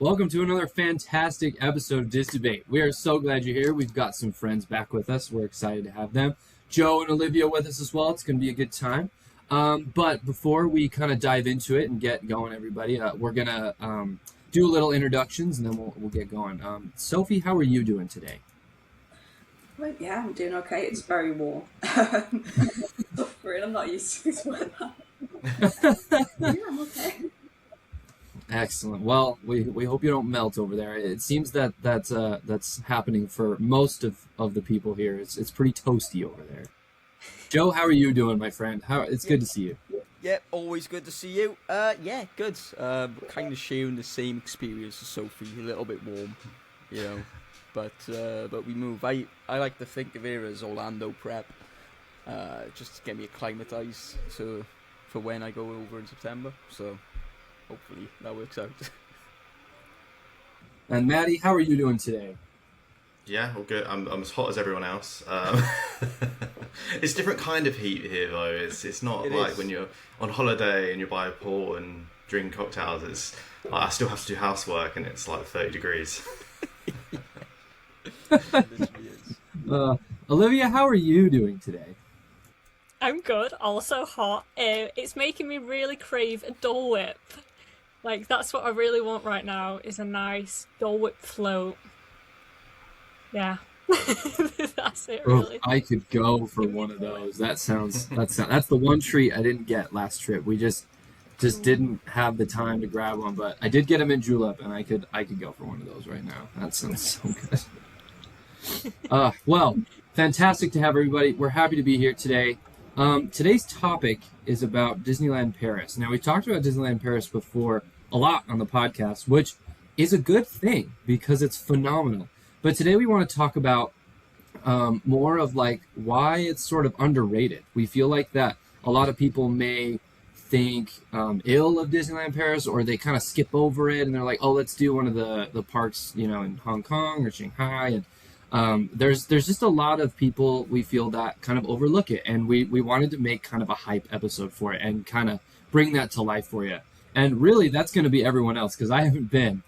Welcome to another fantastic episode of Dis Debate. We are so glad you're here. We've got some friends back with us. We're excited to have them. Joe and Olivia with us as well. It's going to be a good time. But before we kind of dive into it and get going, everybody, we're going to do a little introductions and then we'll get going. Sophie, how are you doing today? Well, yeah, I'm doing okay. It's very warm. I'm not used to this weather. Yeah, I'm okay. Excellent. Well, we hope you don't melt over there. It seems that's happening for most of the people here. It's pretty toasty over there. Joe, how are you doing, my friend? It's good to see you. Yeah, always good to see you. Yeah, good. Kind of sharing the same experience as Sophie. A little bit warm, you know, but we move. I like to think of it as Orlando prep, just to get me acclimatized for when I go over in September. So hopefully that works out. And Maddie, how are you doing today? Yeah, all good. I'm as hot as everyone else. It's a different kind of heat here, though. It's not like when you're on holiday and you're by a pool and drinking cocktails. It's I still have to do housework and it's like 30 degrees. Olivia, how are you doing today? I'm good, also hot. It's making me really crave a Dole Whip. Like, that's what I really want right now, is a nice Dole Whip float. Yeah. That's it, really. I could go for one of those. That's the one treat I didn't get last trip. We just didn't have the time to grab one, but I did get them in Julep, and I could go for one of those right now. That sounds so good. Well, fantastic to have everybody. We're happy to be here today. Today's topic is about Disneyland Paris. Now, we've talked about Disneyland Paris before a lot on the podcast, which is a good thing because it's phenomenal. But today we want to talk about more of like why it's sort of underrated. We feel like that a lot of people may think ill of Disneyland Paris, or they kind of skip over it and they're like, oh, let's do one of the parks, you know, in Hong Kong or Shanghai. And there's just a lot of people we feel that kind of overlook it, and we wanted to make kind of a hype episode for it and kind of bring that to life for you. And really, that's going to be everyone else because I haven't been.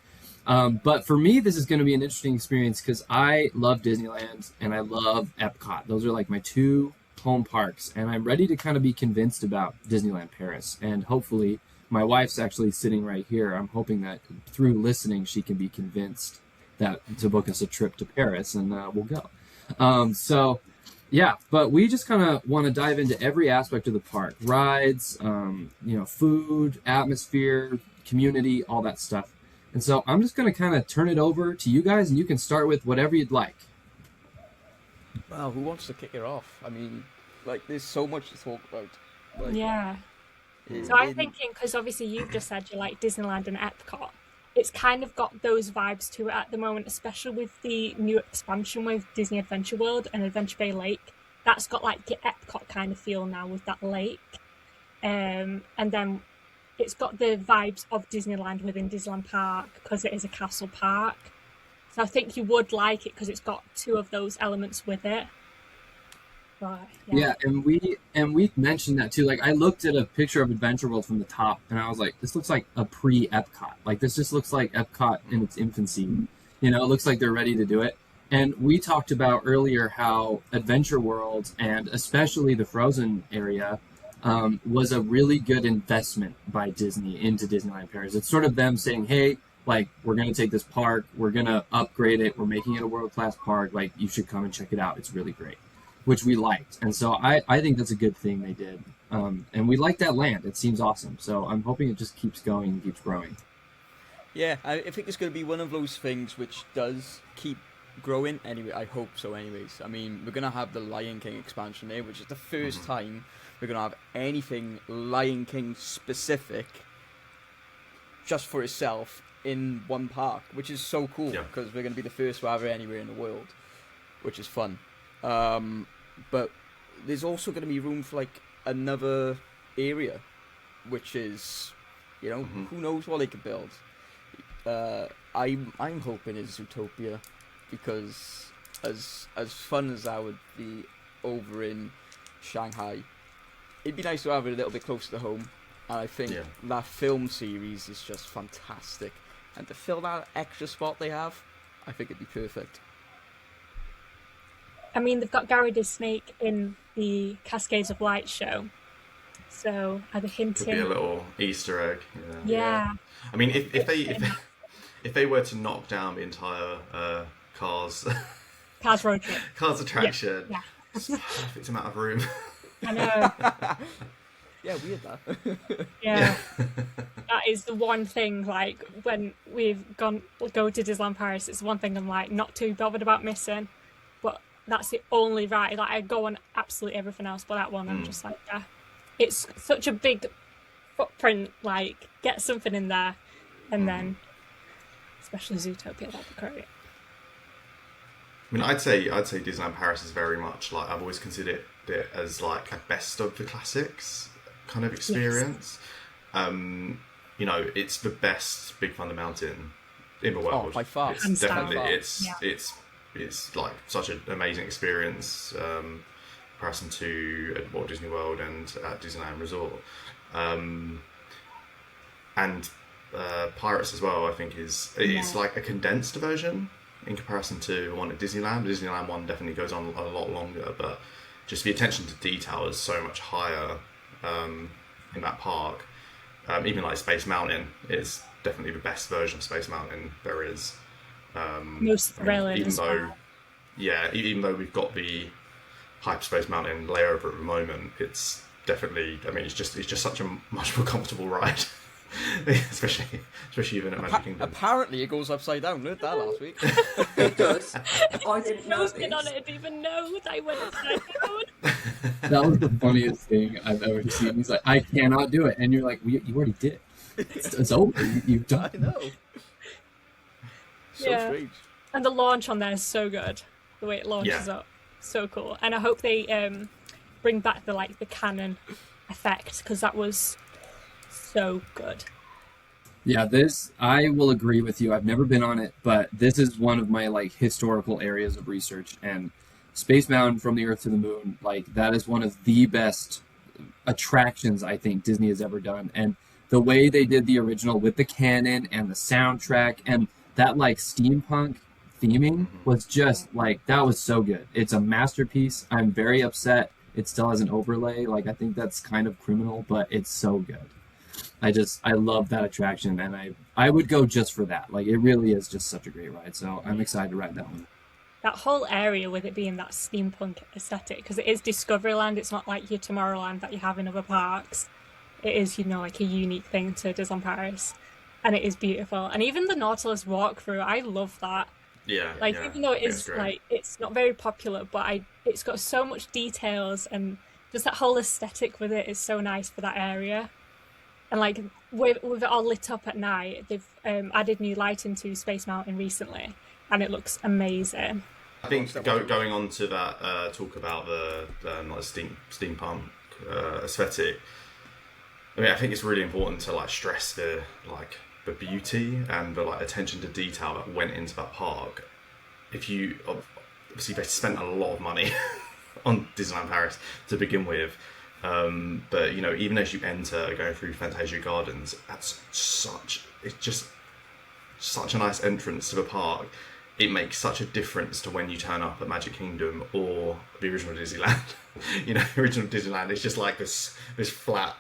But for me, this is going to be an interesting experience because I love Disneyland and I love Epcot. Those are like my two home parks, and I'm ready to kind of be convinced about Disneyland Paris. And hopefully, my wife's actually sitting right here. I'm hoping that through listening, she can be convinced that to book us a trip to Paris, and we'll go. So, yeah, but we just kind of want to dive into every aspect of the park: rides, food, atmosphere, community, all that stuff. And so I'm just going to kind of turn it over to you guys, and you can start with whatever you'd like. Wow, who wants to kick it off? I mean, like, there's so much to talk about. Like, Yeah. So I'm thinking, because obviously you've just said you like Disneyland and Epcot, it's kind of got those vibes to it at the moment, especially with the new expansion with Disney Adventure World and Adventure Bay Lake. That's got like the Epcot kind of feel now with that lake. And then it's got the vibes of Disneyland within Disneyland Park because it is a castle park. So I think you would like it because it's got two of those elements with it. But, Yeah, and we mentioned that too. Like, I looked at a picture of Adventure World from the top, and I was like, this looks like a pre-Epcot. Like, this just looks like Epcot in its infancy. You know, it looks like they're ready to do it. And we talked about earlier how Adventure World, and especially the Frozen area, was a really good investment by Disney into Disneyland Paris. It's sort of them saying, hey, like, we're going to take this park, we're going to upgrade it, we're making it a world-class park, like, you should come and check it out. It's really great, which we liked. And so I think that's a good thing they did. And we like that land. It seems awesome. So I'm hoping it just keeps going and keeps growing. Yeah, I think it's going to be one of those things which does keep growing. Anyway, I hope so anyways. I mean, we're going to have the Lion King expansion there, which is the first time we're going to have anything Lion King specific just for itself in one park, which is so cool because we're going to be the first to have it anywhere in the world, which is fun. But there's also going to be room for like another area, which is, you know, who knows what they could build. I'm hoping it's Zootopia, because as fun as that would be over in Shanghai, it'd be nice to have it a little bit closer to home. And I think that film series is just fantastic. and to fill that extra spot they have, I think it'd be perfect. I mean, they've got Gary Snake in the Cascades of Light show, so are they hinting? Could be a little Easter egg. Yeah. I mean, if they were to knock down the entire Cars Road Trip. Cars attraction, Yeah. it's a perfect amount of room. I know. Yeah, weird that. Yeah. That is the one thing, like, when we've go to Disneyland Paris, it's one thing I'm, like, not too bothered about missing, but that's the only ride. Like, I go on absolutely everything else, but that one, I'm just like, yeah. It's such a big footprint, like, get something in there, and then, especially Zootopia, that'd be great. I mean, I'd say Disneyland Paris is very much like, I've always considered it as like a best of the classics kind of experience. Yes. You know, it's the best Big Thunder Mountain in the world. Oh, by far. It's definitely it's like such an amazing experience in comparison to at Walt Disney World and at Disneyland Resort. And Pirates as well, I think it's like a condensed version in comparison to the one at Disneyland. The Disneyland one definitely goes on a lot longer, but just the attention to detail is so much higher in that park. Even like Space Mountain is definitely the best version of Space Mountain there is. Most thrilling, even though we've got the Hyperspace Mountain layover at the moment, it's definitely, I mean, it's just such a much more comfortable ride. especially even at Magic Kingdom. Apparently it goes upside down. Learned that last week. It does. I didn't know this. On it, I didn't even know that I went upside down. That was the funniest thing I've ever seen. He's like, I cannot do it, and you're like, you already did. It's over. You've done. I know. So strange. And the launch on there is so good. The way it launches up, so cool. And I hope they bring back the cannon effect, because that was so good. Yeah, I will agree with you. I've never been on it, but this is one of my like historical areas of research, and Space Mountain from the Earth to the Moon, like that is one of the best attractions I think Disney has ever done. And the way they did the original with the cannon and the soundtrack and that like steampunk theming was just like, that was so good. It's a masterpiece. I'm very upset it still has an overlay. Like, I think that's kind of criminal, but it's so good. I love that attraction, and I would go just for that. Like, it really is just such a great ride, so I'm excited to ride that one. That whole area with it being that steampunk aesthetic, because it is Discoveryland, it's not like your Tomorrowland that you have in other parks. It is, like a unique thing to Disneyland Paris, and it is beautiful. And even the Nautilus walkthrough, I love that. Yeah. Like, even though it is like, it's not very popular, but it's got so much details, and just that whole aesthetic with it is so nice for that area. And like with it all lit up at night, they've added new lighting to Space Mountain recently, and it looks amazing. I think going on to that, talk about the steampunk aesthetic. I mean, I think it's really important to like stress the beauty and the like attention to detail that went into that park. Obviously they spent a lot of money on Disneyland Paris to begin with. But even as you enter going through Fantasia Gardens, it's just such a nice entrance to the park. It makes such a difference to when you turn up at Magic Kingdom or the original Disneyland. Original Disneyland is just like this flat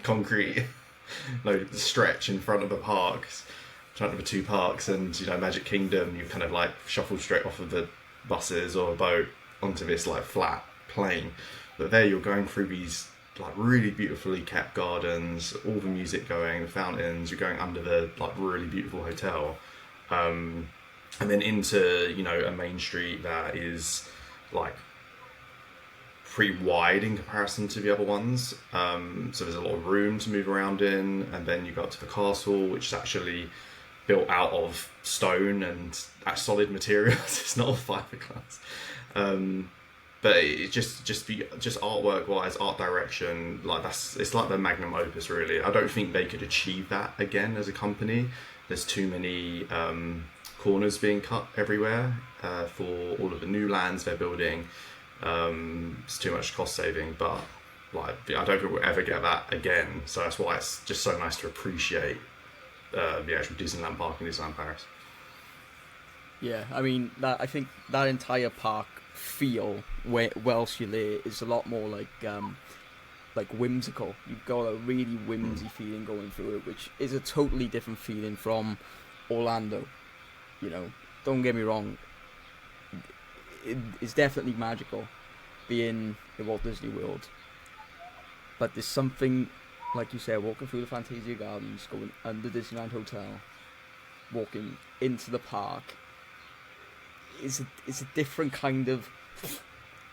concrete stretch in front of the parks, in front of the two parks, and Magic Kingdom, you kind of like shuffle straight off of the buses or a boat onto this like flat plain. But there you're going through these like really beautifully kept gardens, all the music going, the fountains, you're going under the like really beautiful hotel. And then into, a main street that is like pretty wide in comparison to the other ones. So there's a lot of room to move around in. And then you go up to the castle, which is actually built out of stone and solid materials. It's not all fiberglass. But it just artwork wise, art direction, it's like the magnum opus really. I don't think they could achieve that again as a company. There's too many corners being cut everywhere for all of the new lands they're building. It's too much cost saving, but I don't think we'll ever get that again. So that's why it's just so nice to appreciate the actual Disneyland Park in Disneyland Paris. Yeah, I mean, I think that entire park feel, whilst you're there, is a lot more like whimsical. You've got a really whimsy feeling going through it, which is a totally different feeling from Orlando. You know, don't get me wrong, it's definitely magical being in Walt Disney World. But there's something, like you said, walking through the Fantasia Gardens, going under Disneyland Hotel, walking into the park, it's a different kind of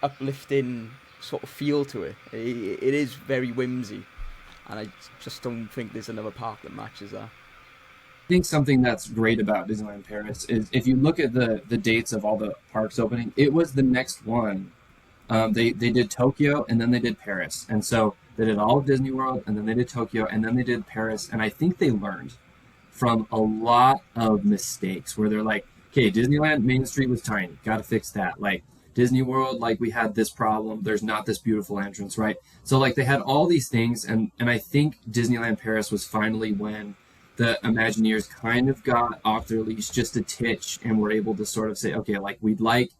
uplifting sort of feel to it. It is very whimsy, and I just don't think there's another park that matches that. I think something that's great about Disneyland Paris is if you look at the dates of all the parks opening, it was the next one. They did Tokyo and then they did Paris, and so they did all of Disney World and then they did Tokyo and then they did Paris, and I think they learned from a lot of mistakes where they're like, okay, Disneyland Main Street was tiny, got to fix that. Like Disney World, like we had this problem, there's not this beautiful entrance, right? So like they had all these things, and I think Disneyland Paris was finally when the Imagineers kind of got off their leash just a titch and were able to sort of say, okay, like we'd like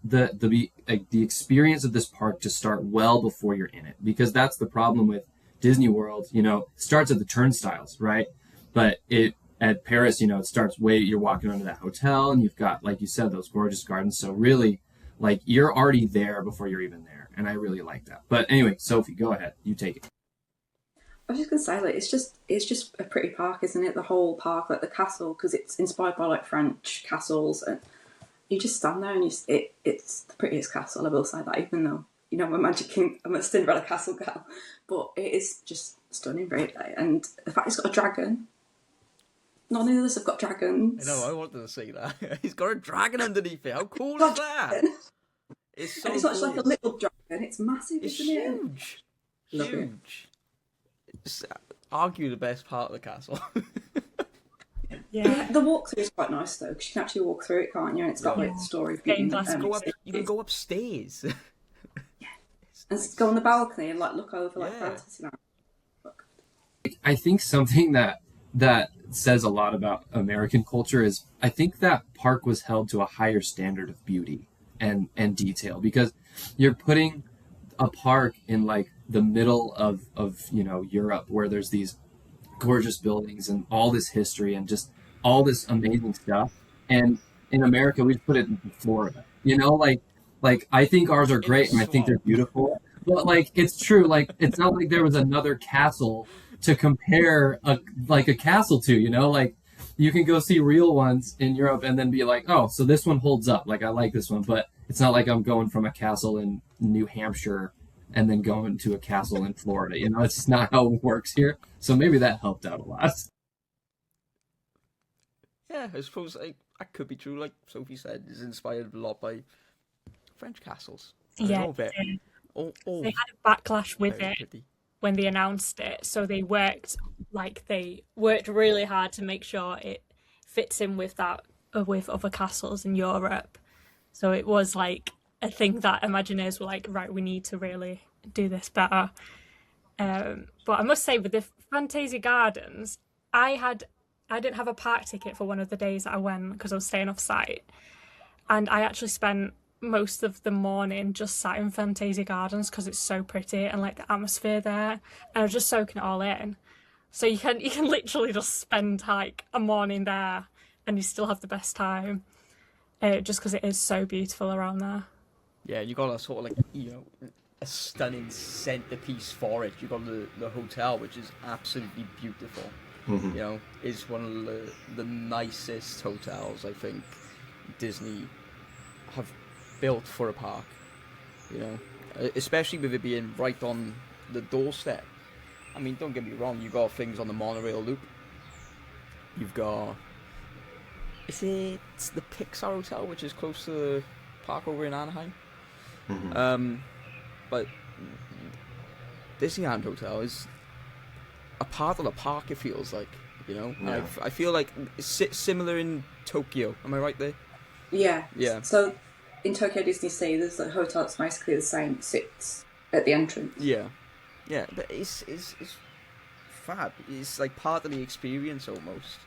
the experience of this park to start well before you're in it, because that's the problem with Disney World. You know, it starts at the turnstiles, right? But at Paris, you know, it starts you're walking onto that hotel and you've got, like you said, those gorgeous gardens. So really, like, you're already there before you're even there. And I really like that. But anyway, Sophie, go ahead. You take it. I was just gonna say, like, it's just a pretty park, isn't it? The whole park, like the castle, because it's inspired by like French castles, and you just stand there and it's the prettiest castle. I will say that, even though, you know, I'm a Cinderella castle girl, but it is just stunning, really. And the fact it's got a dragon. None of the others have got dragons. I know, I wanted to see that. He's got a dragon underneath it. How cool is that? It's so and it's not just cool. like a little dragon, it's massive, It's isn't it? huge. Love it. Huge. It's argue the best part of the castle. Yeah. The walkthrough is quite nice though, because you can actually walk through it, can't you? And it's got like the story. Stained glass. You can go upstairs. And go on the balcony and like look over like Yeah. Fantasyland. I think something that says a lot about American culture is I think that park was held to a higher standard of beauty and detail, because you're putting a park in like the middle of you know, Europe, where there's these gorgeous buildings and all this history and just all this amazing stuff. And in America, we just put it in Florida. You know, like I think ours are great and I think they're beautiful. But like, it's true. Like, it's not like there was another castle to compare a castle to, you know, like you can go see real ones in Europe and then be like, oh, so this one holds up. Like, I like this one, but it's not like I'm going from a castle in New Hampshire and then going to a castle in Florida. You know, it's just not how it works here. So maybe that helped out a lot. Yeah, I suppose that could be true. Like Sophie said, it's inspired a lot by French castles. Yeah. They They had a backlash with it pretty. when they announced it, so they worked really hard to make sure it fits in with other castles in Europe. So it was like a thing that Imagineers were like, right, we need to really do this better. But I must say, with the Fantasia Gardens, I didn't have a park ticket for one of the days that I went because I was staying off site, and I actually spent most of the morning just sat in Fantasia Gardens because it's so pretty and like the atmosphere there, and I was just soaking it all in. So you can literally just spend like a morning there and you still have the best time, just because it is so beautiful around there. Yeah, you got a sort of like, you know, a stunning centerpiece for it. You got the hotel, which is absolutely beautiful. Mm-hmm. You know, it's one of the nicest hotels I think Disney have built for a park. You know, especially with it being right on the doorstep. I mean, don't get me wrong, you got things on the monorail loop. You've got, it's the Pixar Hotel, which is close to the park over in Anaheim. Mm-hmm. But Disneyland Hotel is a part of the park, it feels like, you know. Yeah. I feel like it's similar in Tokyo. Am I right there? Yeah. Yeah. So in Tokyo Disney Sea, there's a hotel that's basically the same, sits at the entrance. Yeah. Yeah, but it's fab. It's like part of the experience almost.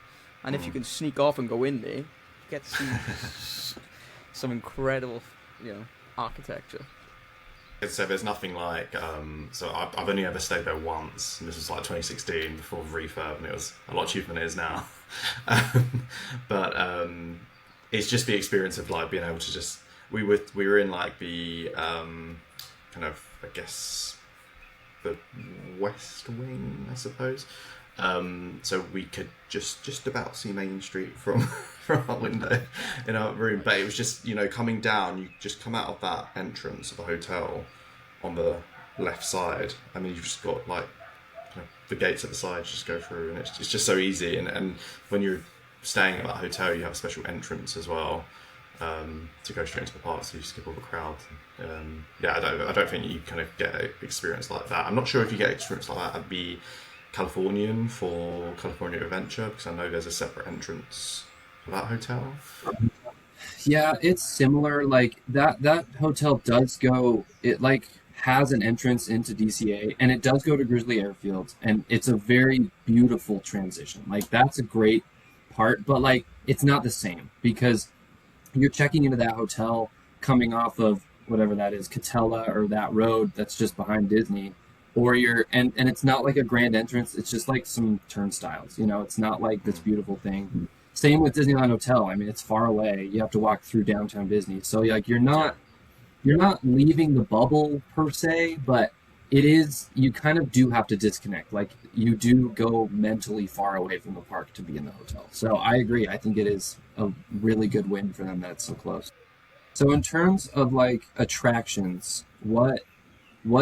And if you can sneak off and go in there, you get to see some incredible, architecture. So there's nothing like, so I've only ever stayed there once, and this was like 2016 before refurb, and it was a lot cheaper than it is now. But it's just the experience of like being able to just, we were in like the kind of, I guess, the west wing, I suppose. So we could just about see Main Street from our window in our room, but it was just, coming down, you just come out of that entrance of the hotel on the left side, and then you've just got like the gates at the side, just go through, and it's just so easy. And when you're staying at that hotel, you have a special entrance as well, to go straight into the park, so you skip all the crowd. I don't think you kind of get an experience like that. I'm not sure if you get experience like that at the Californian for California Adventure, because I know there's a separate entrance for that hotel. Yeah, it's similar. Like that hotel does go. It like has an entrance into DCA, and it does go to Grizzly Airfield, and it's a very beautiful transition. Like that's a great part, but like it's not the same because you're checking into that hotel coming off of whatever that is, Catella, or that road that's just behind Disney. Or and it's not like a grand entrance, it's just like some turnstiles, it's not like this beautiful thing. Same with Disneyland Hotel. I mean, it's far away. You have to walk through downtown Disney. So like you're not leaving the bubble per se, but it is, you kind of do have to disconnect. Like you do go mentally far away from the park to be in the hotel. So I agree. I think it is a really good win for them that it's so close. So in terms of like attractions, what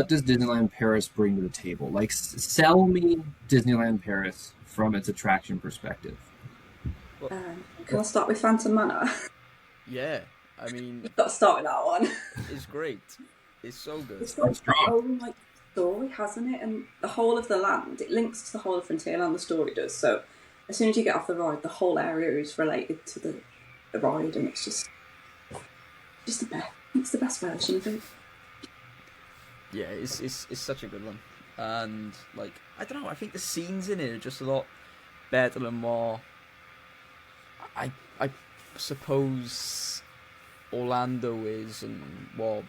does Disneyland Paris bring to the table? Like, sell me Disneyland Paris from its attraction perspective. Can I start with Phantom Manor? Yeah, I mean... You've got to start with that one. It's great. It's so good. It's got its own story, hasn't it? And the whole of the land, it links to the whole of Frontierland, the story does. So as soon as you get off the ride, the whole area is related to the ride, and it's just the best. It's the best version of it. Yeah, it's such a good one, and like I don't know, I think the scenes in it are just a lot better and more. I suppose Orlando is, and what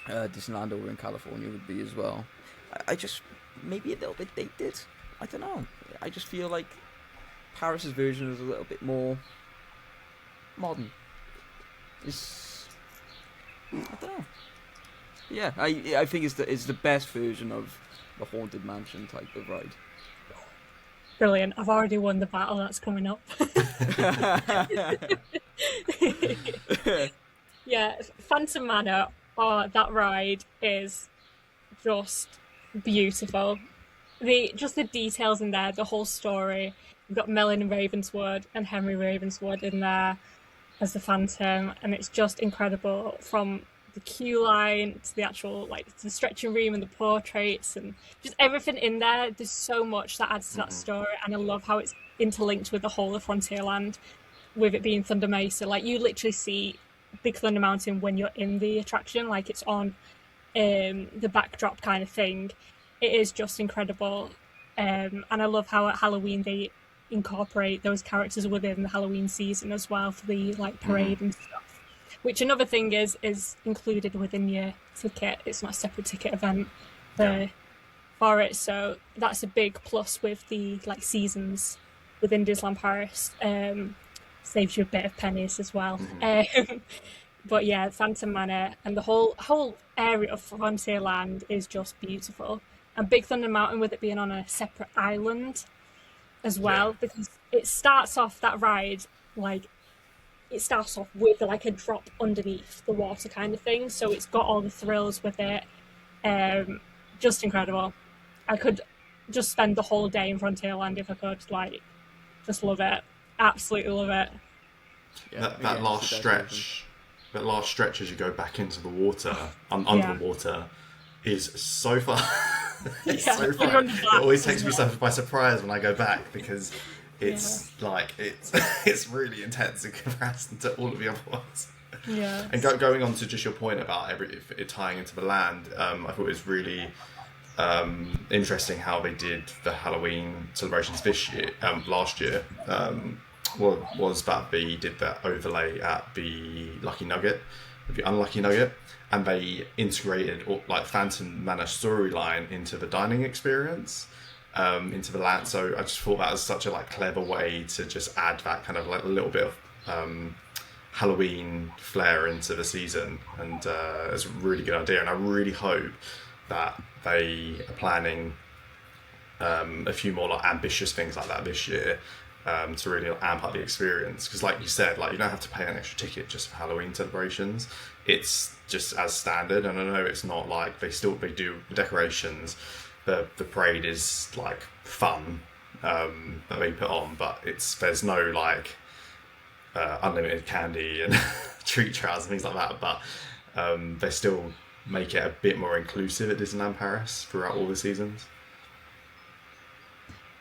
Disneyland over in California would be as well. I just maybe a little bit dated. I don't know. I just feel like Paris's version is a little bit more modern. I don't know. Yeah, I think it's the best version of the Haunted Mansion type of ride. Brilliant. I've already won the battle that's coming up. Yeah, Phantom Manor, that ride is just beautiful. Just the details in there, the whole story. We've got Melon Ravenswood and Henry Ravenswood in there as the Phantom, and it's just incredible, from the queue line to the actual the stretching room and the portraits and just everything in there. There's so much that adds to that story, and I love how it's interlinked with the whole of Frontierland, with it being Thunder Mesa. Like you literally see Big Thunder Mountain when you're in the attraction, like it's on the backdrop kind of thing. It is just incredible, and I love how at Halloween they incorporate those characters within the Halloween season as well for the parade and stuff. Which another thing is included within your ticket. It's not a separate ticket event for it, so that's a big plus with the seasons within Disneyland Paris. Saves you a bit of pennies as well. But yeah, Phantom Manor and the whole area of Frontierland is just beautiful. And Big Thunder Mountain, with it being on a separate island as well, because it starts off that ride it starts off with a drop underneath the water kind of thing, so it's got all the thrills with it. Just incredible. I could just spend the whole day in Frontierland if I could. Just love it. Absolutely love it. Yeah, that last stretch as you go back into the water, under the water, is so fun. It's so fun. It always takes me by surprise when I go back, because it's it's really intense in comparison to all of the other ones. Yeah. And going on to just your point about it tying into the land, I thought it was really interesting how they did the Halloween celebrations this year, last year. Was that they did that overlay at the Lucky Nugget, the Unlucky Nugget, and they integrated like Phantom Manor storyline into the dining experience, into the land. So I just thought that was such a like clever way to just add that kind of like a little bit of Halloween flair into the season, and it's a really good idea. And I really hope that they are planning a few more like ambitious things like that this year, to really amp up the experience. Because like you said, like you don't have to pay an extra ticket just for Halloween celebrations. It's just as standard, and I know it's not like they do the decorations. The parade is like fun that they put on, but there's no like unlimited candy and treat trials and things like that. But they still make it a bit more inclusive at Disneyland Paris throughout all the seasons.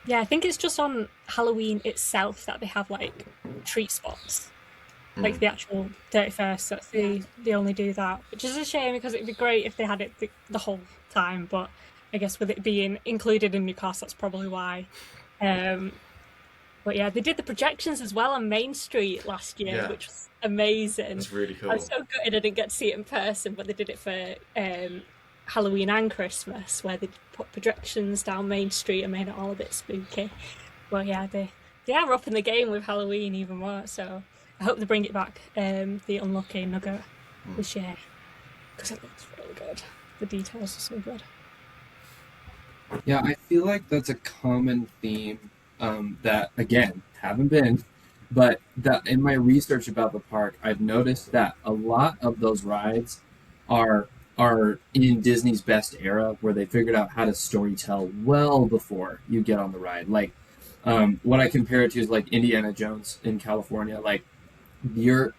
Yeah, I think it's just on Halloween itself that they have like treat spots, like the actual 31st. That's they only do that, which is a shame because it'd be great if they had it the whole time. But I guess with it being included in Newcastle, that's probably why. But yeah, they did the projections as well on Main Street last year, which was amazing. It's really cool. I was so gutted I didn't get to see it in person, but they did it for Halloween and Christmas, where they put projections down Main Street and made it all a bit spooky. Well, yeah, they are up in the game with Halloween even more, so I hope they bring it back, the Unlucky Nugget this year, because it looks really good. The details are so good. Yeah, I feel like that's a common theme that, again, haven't been, but that in my research about the park, I've noticed that a lot of those rides are in Disney's best era, where they figured out how to storytell well before you get on the ride. Like, what I compare it to is like Indiana Jones in California. Like, you're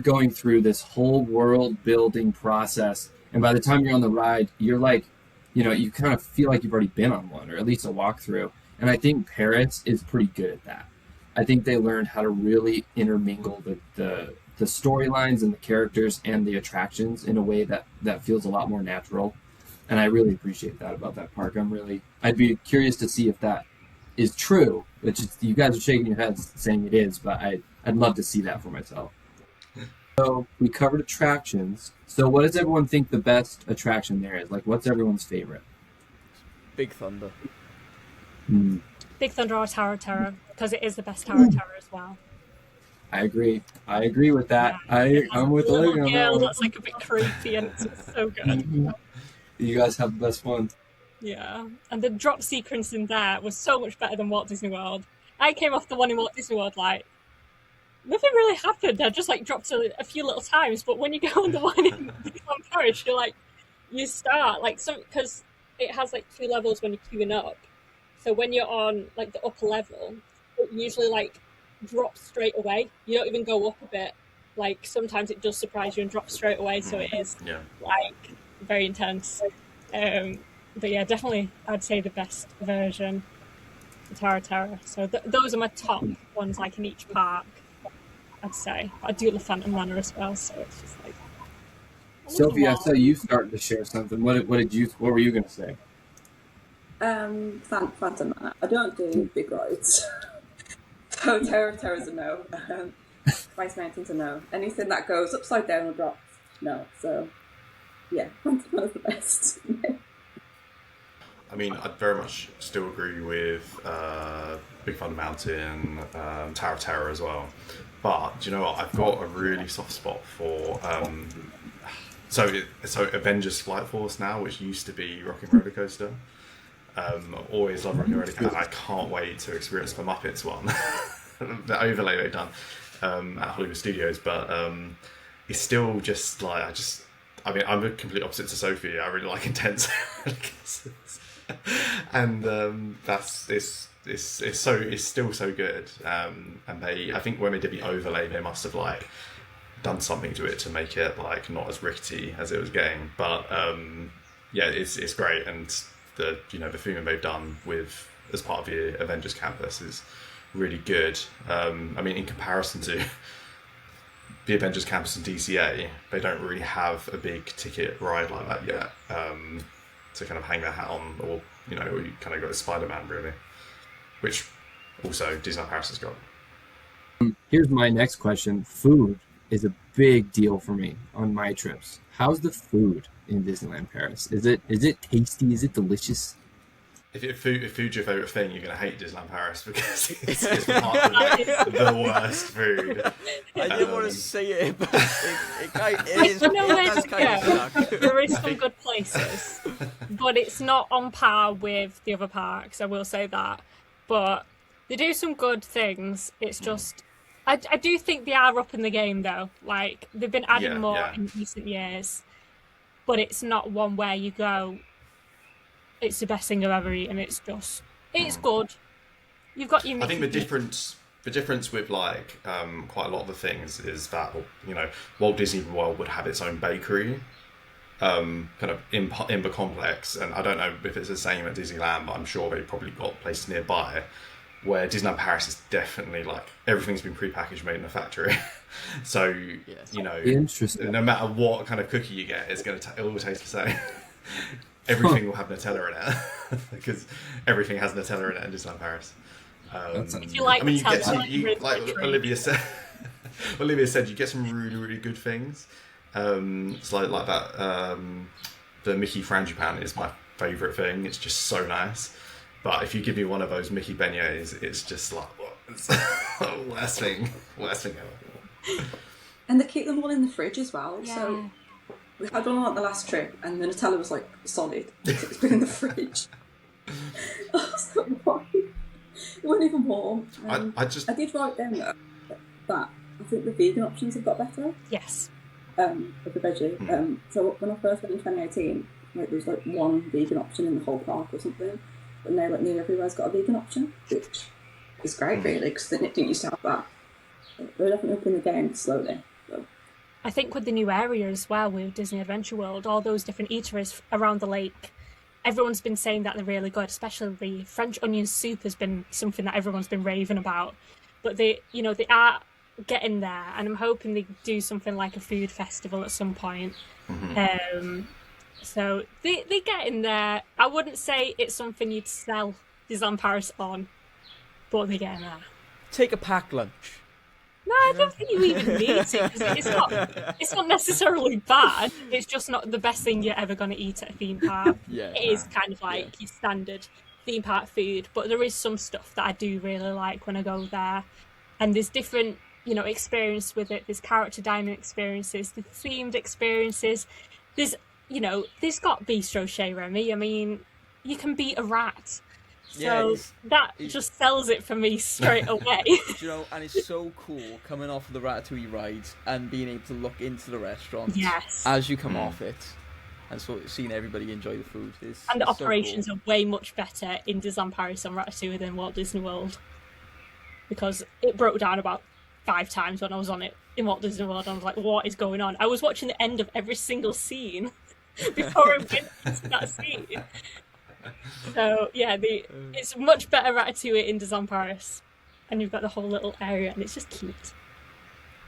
going through this whole world building process, and by the time you're on the ride, you're like, you kind of feel like you've already been on one, or at least a walkthrough. And I think Paris is pretty good at that. I think they learned how to really intermingle the storylines and the characters and the attractions in a way that feels a lot more natural. And I really appreciate that about that park. I'd be curious to see if that is true, which is, you guys are shaking your heads saying it is, but I'd love to see that for myself. So we covered attractions. So what does everyone think the best attraction there is? Like, what's everyone's favorite? Big Thunder. Big Thunder or Tower of Terror, because it is the best Tower of Terror as well. I agree with that. Yeah. I'm with Olivia on that one. That's like a bit creepy and it's so good. You guys have the best fun. Yeah, and the drop sequence in there was so much better than Walt Disney World. I came off the one in Walt Disney World like, nothing really happened. I just like dropped a few little times, but when you go on the one in Disneyland Paris, you're like, you start like because it has like 2 levels when you're queuing up. So when you're on like the upper level, it usually like drops straight away. You don't even go up a bit. Like sometimes it does surprise you and drops straight away. So it is like very intense. But yeah, definitely I'd say the best version, the Tower of Terror. So those are my top ones, like in each park, I'd say. But I do love Phantom Manor as well. So it's just like. Sophie, I saw you starting to share something. What were you going to say? Phantom Manor. I don't do big rides. So Tower of Terror is a no. Spice Mountain's a no. Anything that goes upside down or drops, no. So, yeah, Phantom Manor's the best. I mean, I'd very much still agree with Big Thunder Mountain, Tower of Terror as well. But do you know what? I've got a really soft spot for so Avengers Flight Force now, which used to be Rock and Roller Coaster. Always love Rock and Roller Coaster, and I can't wait to experience the Muppets one, the overlay they've done at Hollywood Studios. But it's still just like I mean, I'm the complete opposite to Sophie. I really like intense and it's still so good. And I think when they did the overlay, they must have like done something to it to make it like not as rickety as it was getting. But yeah, it's great, and the theming they've done with as part of the Avengers campus is really good. I mean, in comparison to the Avengers campus in DCA, they don't really have a big ticket ride like that yet. to kind of hang their hat on, or you kind of got Spider-Man really, which also Disneyland Paris has got. Here's my next question. Food is a big deal for me on my trips. How's the food in Disneyland Paris? Is it tasty? Is it delicious? If food's your favourite thing, you're going to hate Disneyland Paris because it's the worst food. I didn't want to say it, but it is. There is some good places, but it's not on par with the other parks, I will say that. But they do some good things. It's just... I do think they are up in the game, though. Like, they've been adding more in recent years, but it's not one where you go... It's the best thing I've ever eaten. It's good. You've got your... I think the difference with like quite a lot of the things is that Walt Disney World would have its own bakery, kind of in the complex, and I don't know if it's the same at Disneyland, but I'm sure they've probably got places nearby. Where Disneyland Paris is definitely like everything's been prepackaged, made in a factory, so Interesting. No matter what kind of cookie you get, it will taste the same. Everything will have Nutella in it because everything has Nutella in it in Disneyland Paris. If you like Nutella, you like Olivia said. Olivia said you get some really, really good things. It's like that. The Mickey frangipane is my favourite thing. It's just so nice. But if you give me one of those Mickey beignets, it's just like what? It's the worst thing ever. And they keep them all in the fridge as well. Yeah. So we had one on the last trip, and the Nutella was like solid. It's been in the fridge. I was like, why? It wasn't even warm. I did write down that I think the vegan options have got better. Yes. With the veggie. So when I first went in 2018, there was like one vegan option in the whole park or something. But now like nearly everywhere's got a vegan option, which is great really, because they didn't used to have that. They're definitely up in the game slowly. So. I think with the new area as well, with Disney Adventure World, all those different eateries around the lake, everyone's been saying that they're really good, especially the French onion soup has been something that everyone's been raving about. But they are getting there, and I'm hoping they do something like a food festival at some point. So they get in there. I wouldn't say it's something you'd sell Disneyland Paris on, but they get in there. Take a packed lunch. No, I don't think you even need to, because it's not necessarily bad. It's just not the best thing you're ever going to eat at a theme park. It is kind of like your standard theme park food, but there is some stuff that I do really like when I go there. And there's different, experience with it. There's character dining experiences, there's themed experiences. There's got Bistro Chez Remy. I mean, you can beat a rat. So that just sells it for me straight away. And it's so cool coming off of the Ratatouille ride and being able to look into the restaurant as you come off it, and so seeing everybody enjoy the food. And the operations are way much better in Disneyland Paris on Ratatouille than Walt Disney World, because it broke down about 5 times when I was on it in Walt Disney World. I was like, what is going on? I was watching the end of every single scene before I went into that scene. So it's much better Ratatouille in Disneyland Paris, and you've got the whole little area, and it's just cute.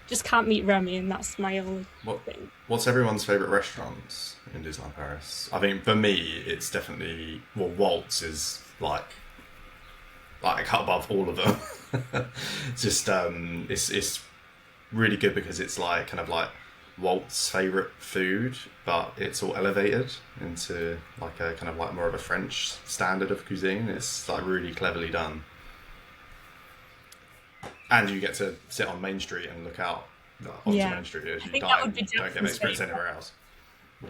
Just can't meet Remy, and that's my only thing. What's everyone's favourite restaurants in Disneyland Paris? I think for me, it's definitely Walt's is like a cut above all of them. It's just it's really good because it's like kind of like Walt's favourite food, but it's all elevated into like a kind of like more of a French standard of cuisine. It's like really cleverly done. And you get to sit on Main Street and look out onto Main Street as you don't get that experience anywhere else.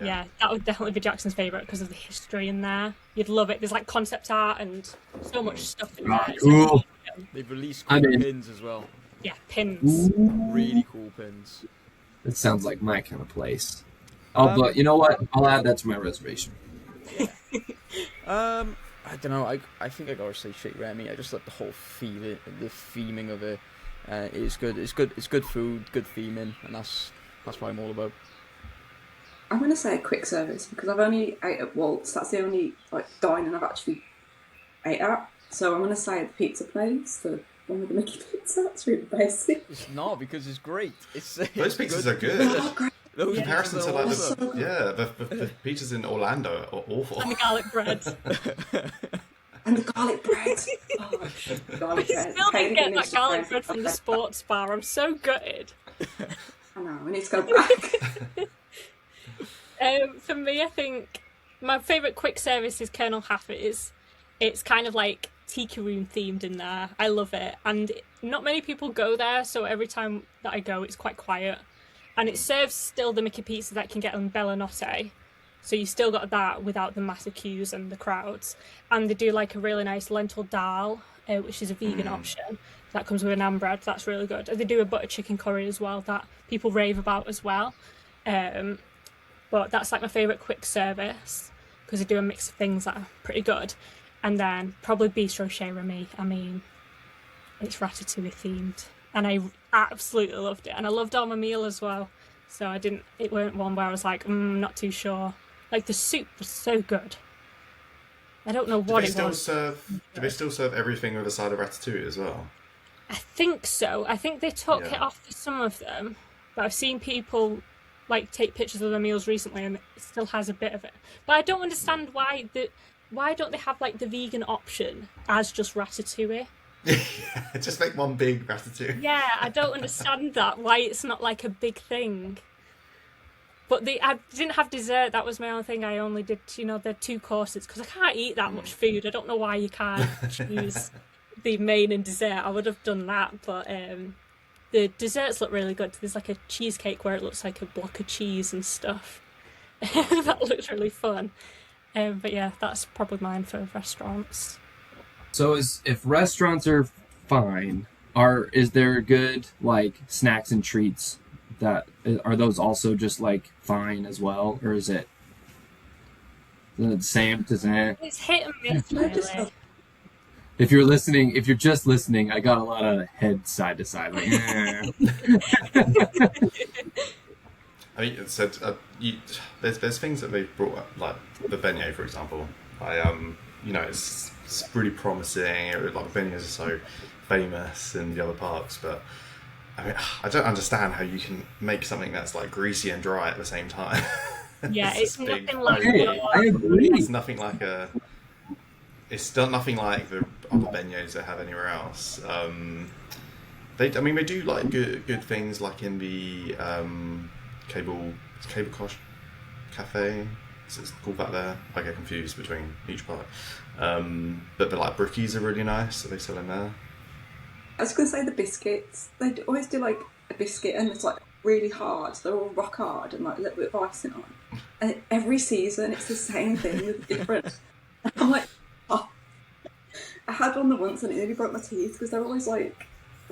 Yeah, that would definitely be Jackson's favourite because of the history in there. You'd love it. There's like concept art and so much stuff in there. Cool. They've released cool pins as well. Yeah, pins. Really cool pins. It sounds like my kind of place. But you know what? I'll add that to my reservation. I don't know. I think I gotta say Chez Remy. I just like the whole the theming of it. It's good. It's good food, good theming, and that's what I'm all about. I'm going to say quick service because I've only ate at Walt's. That's the only dining I've actually ate at. So I'm going to say the pizza place, the one with the Mickey pizza. It's really basic. It's not, because it's great. Those pizzas are good. Oh, great. Those comparison pizzas to are like awesome. the pizzas in Orlando are awful. And the garlic bread. And the garlic bread. Oh, garlic I bread. still Pay didn't the get guineas that to garlic friends. bread from the sports bar. I'm so gutted. I know, we need to go back. For me, I think my favourite quick service is Colonel Haffy's. It's kind of like tiki room themed in there. I love it. And not many people go there, so every time that I go, it's quite quiet. And it serves still the Mickey pizza that you can get on Bella Notte. So you still got that without the massive queues and the crowds. And they do like a really nice lentil dal, which is a vegan option. That comes with a naan bread. That's really good. And they do a butter chicken curry as well that people rave about as well. But that's like my favourite quick service because they do a mix of things that are pretty good. And then probably Bistro Chez Remy. I mean, it's ratatouille themed. And I absolutely loved it. And I loved all my meal as well. So it weren't one where I was like, not too sure. Like the soup was so good. I don't know what it was. Do they still serve everything with a side of ratatouille as well? I think so. I think they took it off for some of them. But I've seen people like take pictures of their meals recently and it still has a bit of it. But I don't understand why don't they have like the vegan option as just ratatouille? Just make one big ratatouille. Yeah, I don't understand that. Why it's not like a big thing. But I didn't have dessert. That was my only thing. I only did, the 2 courses because I can't eat that much food. I don't know why you can't choose the main and dessert. I would have done that, but the desserts look really good. There's like a cheesecake where it looks like a block of cheese and stuff. That looks really fun. But yeah, that's probably mine for restaurants. So if restaurants are fine, is there good like snacks and treats that are those also just like fine as well, or is it the same to that? It's hit and miss, really. If you're just listening, I got a lot of head side to side. Like, I mean, so there's things that they've brought up, like the beignet, for example. It's really promising. Like the beignets are so famous in the other parks, but I mean, I don't understand how you can make something that's like greasy and dry at the same time. Yeah, it's nothing like. I agree. It's nothing like It's still nothing like the other beignets they have anywhere else. They do like good things, like in the Cable Kosh Cafe. It's called that there. I get confused between each part. But the like brookies are really nice that they sell in there. I was going to say the biscuits. They always do like a biscuit and it's like really hard. They're all rock hard and like a little bit of icing on. And every season it's the same thing with different. I'm like, oh. I had one once and it nearly broke my teeth because they're always like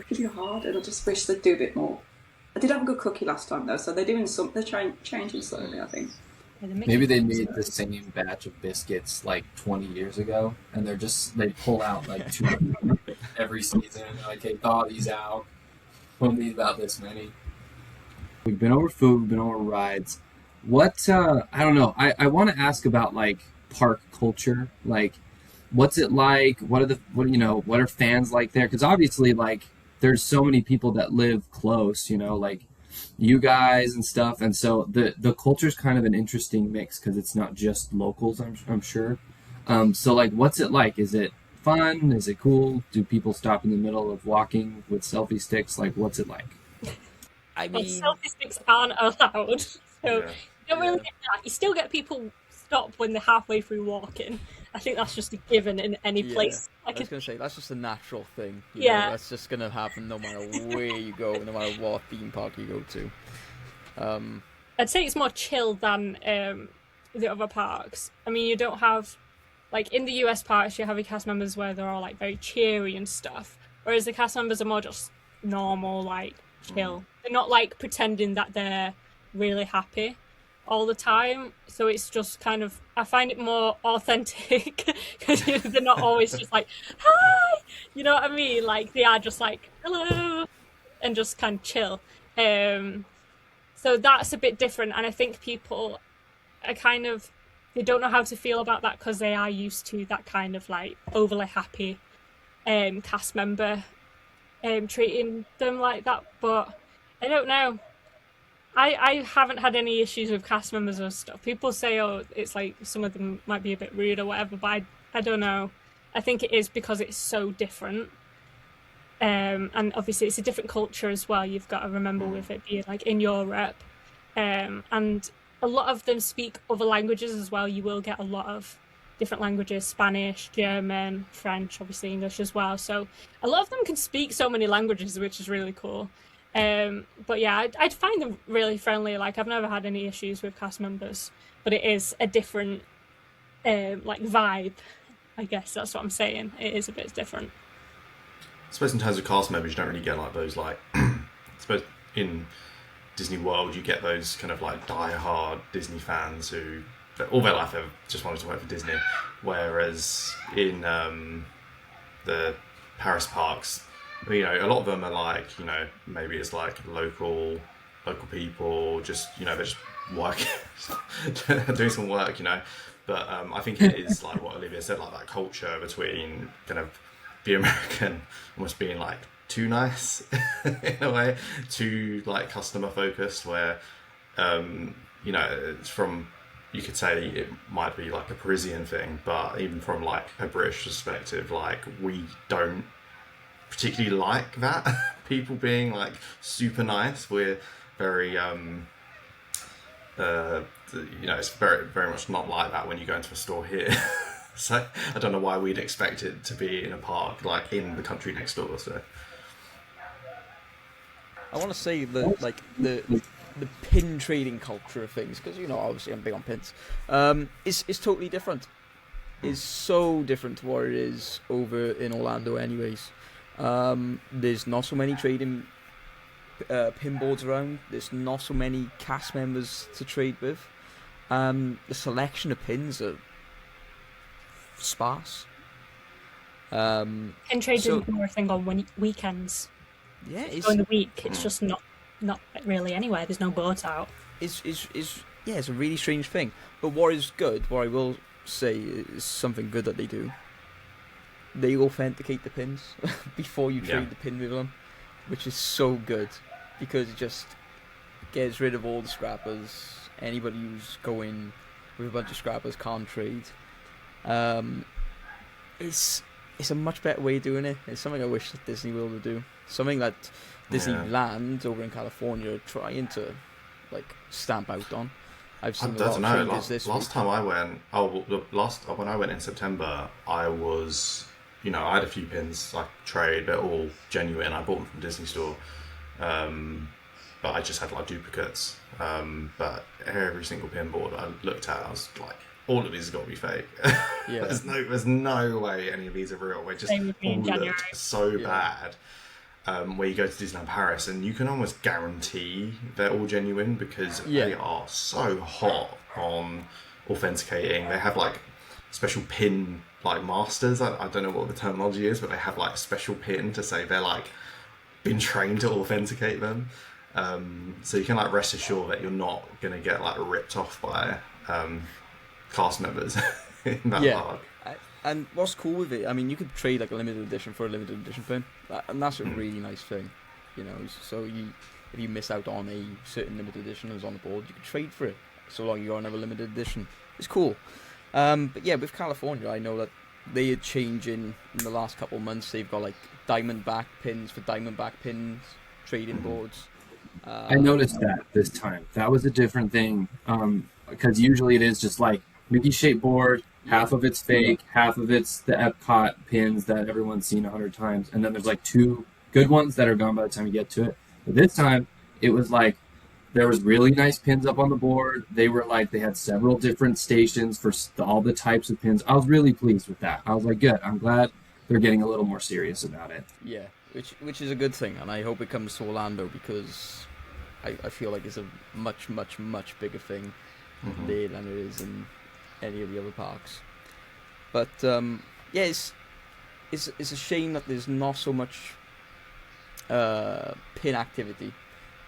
really hard and I just wish they'd do a bit more. I did have a good cookie last time though, so they're doing they're changing slowly, I think. Maybe they made the same batch of biscuits like 20 years ago, and they pull out like 2 every season. Like, hey, thaw these out. We'll need about this many. We've been over food, we've been over rides. What, I don't know, I want to ask about like park culture. Like, what's it like? What are fans like there? Because obviously, like, there's so many people that live close, like you guys and stuff, and so the culture's kind of an interesting mix because it's not just locals, I'm sure. So like, what's it like? Is it fun? Is it cool? Do people stop in the middle of walking with selfie sticks? Like, what's it like? I mean, selfie sticks aren't allowed, so you don't really get that. You still get people stop when they're halfway through walking. I think that's just a given in any place. I was going to say, that's just a natural thing. That's just going to happen no matter where you go, no matter what theme park you go to. I'd say it's more chill than the other parks. I mean, you don't have, like, in the US parks, you have your cast members where they're all, like, very cheery and stuff, whereas the cast members are more just normal, like, chill. They're not, like, pretending that they're really happy all the time, so it's just kind of, I find it more authentic because they're not always just like, hi, you know what I mean? Like, they are just like, hello, and just kind of chill. So that's a bit different, and I think people are kind of, they don't know how to feel about that because they are used to that kind of like overly happy cast member treating them like that. But I don't know. I haven't had any issues with cast members or stuff. People say, oh, it's like some of them might be a bit rude or whatever, but I don't know. I think it is because it's so different. And obviously it's a different culture as well. You've got to remember with it being like in Europe. And a lot of them speak other languages as well. You will get a lot of different languages, Spanish, German, French, obviously English as well. So a lot of them can speak so many languages, which is really cool. But yeah, I'd find them really friendly. Like, I've never had any issues with cast members, but it is a different like vibe. I guess that's what I'm saying. It is a bit different. I suppose in terms of cast members, you don't really get like those like. I suppose in Disney World, you get those kind of like die-hard Disney fans who all their life have just wanted to work for Disney. Whereas in the Paris parks, you know, a lot of them are like, you know, maybe it's like local people, just, you know, they're just working, doing some work, you know. But I think it is like what Olivia said, like that culture between kind of the American almost being like too nice in a way, too like customer focused, where you know, it's from, you could say it might be like a Parisian thing, but even from like a British perspective, like we don't particularly like that. People being like super nice. We're very you know, it's very, very much not like that when you go into a store here. So I don't know why we'd expect it to be in a park like in the country next door. So I want to say that like the pin trading culture of things, because, you know, obviously I'm big on pins, is totally different. Is so different to what it is over in Orlando anyways. There's not so many trading pin boards around. There's not so many cast members to trade with. The selection of pins are sparse. Pin trade is more a thing on weekends. Yeah, it's during the week. It's just not really anywhere. There's no boat out. It's a really strange thing. But what is good, what I will say is something good that they do. They authenticate the pins before you trade the pin with them, which is so good because it just gets rid of all the scrappers. Anybody who's going with a bunch of scrappers can't trade. It's a much better way of doing it. It's something I wish that Disney World would do. Something that Disneyland over in California are trying to like stamp out on. I've seen a lot of changes this week. Last time I went, when I went in September, I was, you know, I had a few pins I trade, they're all genuine. I bought them from Disney Store, but I just had like duplicates. But every single pin board I looked at, I was like, all of these have got to be fake. Yeah. there's no way any of these are real. We're just all looked so bad. Where you go to Disneyland Paris and you can almost guarantee they're all genuine because they are so hot on authenticating. They have like special pin like masters. I don't know what the terminology is, but they have like a special pin to say they're like been trained to authenticate them. So you can like rest assured that you're not going to get like ripped off by cast members in that park. And what's cool with it, I mean, you could trade like a limited edition for a limited edition pin, and that's a really nice thing, you know. So if you miss out on a certain limited edition that's on the board, you can trade for it, so long you got another limited edition. It's cool. But yeah, with California, I know that they are changing in the last couple of months. They've got like diamondback pins for diamondback pins, trading boards. I noticed that this time. That was a different thing, because usually it is just like Mickey-shaped board. Half of it's fake, half of it's the Epcot pins that everyone's seen 100 times, and then there's like two good ones that are gone by the time you get to it. But this time, it was like there was really nice pins up on the board. They were like, they had several different stations for all the types of pins. I was really pleased with that. I was like, good. I'm glad they're getting a little more serious about it. Yeah, which is a good thing, and I hope it comes to Orlando because I feel like it's a much, much, much bigger thing there than it is in any of the other parks. But yeah, it's a shame that there's not so much pin activity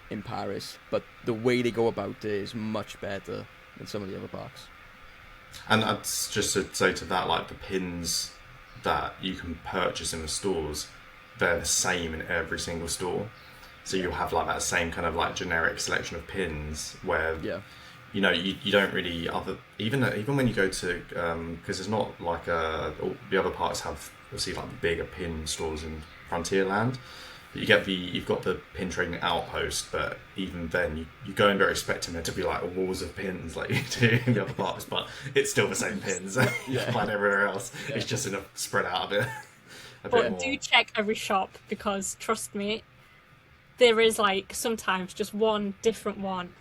in Paris, but the way they go about it is much better than some of the other parks. And that's just to say to that, like the pins that you can purchase in the stores, they're the same in every single store. So you'll have like that same kind of like generic selection of pins where Yeah. you know you don't really even when you go to because it's not like all the other parks have obviously like the bigger pin stores in Frontierland. You've got the pin trading outpost, but even then you go in there expecting there to be like walls of pins like you do in the other parks, but it's still the same pins you find everywhere else. It's just spread out a bit. But more. do check every shop, because trust me, there is like sometimes just one different one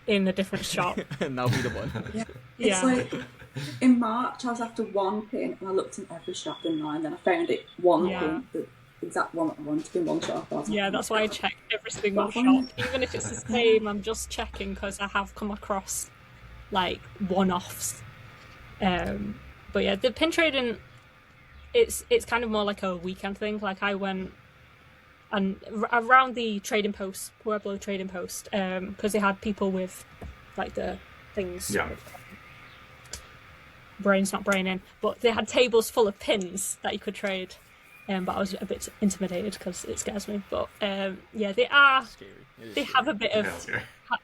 in a different shop. And that'll be the one. It's like in March I was after one pin and I looked in every shop in line, then I found it one pin, the exact one that I wanted in one shop. That's why I check every single shop, even if it's the same. I'm just checking because I have come across like one-offs. But yeah, the pin trading, it's kind of more like a weekend thing. Like I went and around the trading post, Pueblo trading post, because they had people with like the things. Yeah. Brain's not braining, but they had tables full of pins that you could trade. But I was a bit intimidated because it scares me. But they are. They have a bit of